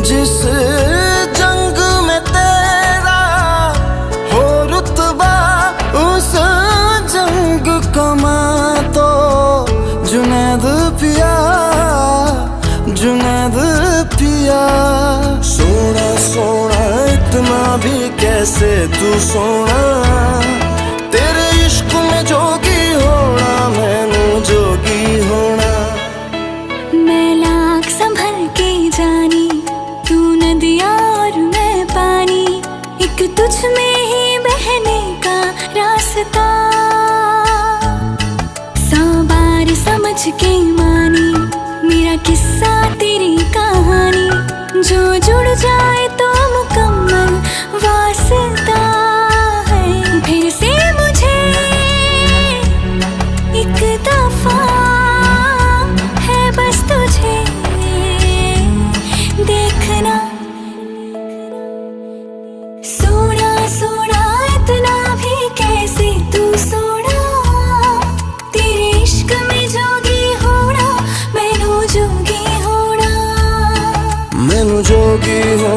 जिस जंग में तेरा हो रुतबा, उस जंग कमा तो जुनैद पिया, जुनैद पिया। सोना सोना इतना भी कैसे तू सोना, तेरे इश्क में जोगी होना, मैनू जोगी होना। मैं लाख संभल के जानी, तू नदिया और मैं पानी, एक तुझ में ही बहने का रास्ता। 100 बार समझ के मानी मेरा किस्सा तेरी कहानी, जो जुड़ जाए तो मुकम्मल वास्ता है। फिर से मुझे एक दफा है बस तुझे देखना। सोना सोना इतना भी कैसे तू सोना, तेरे इश्क में जोगी होना, मैनू जोगी होना, मैनू जोगी होना।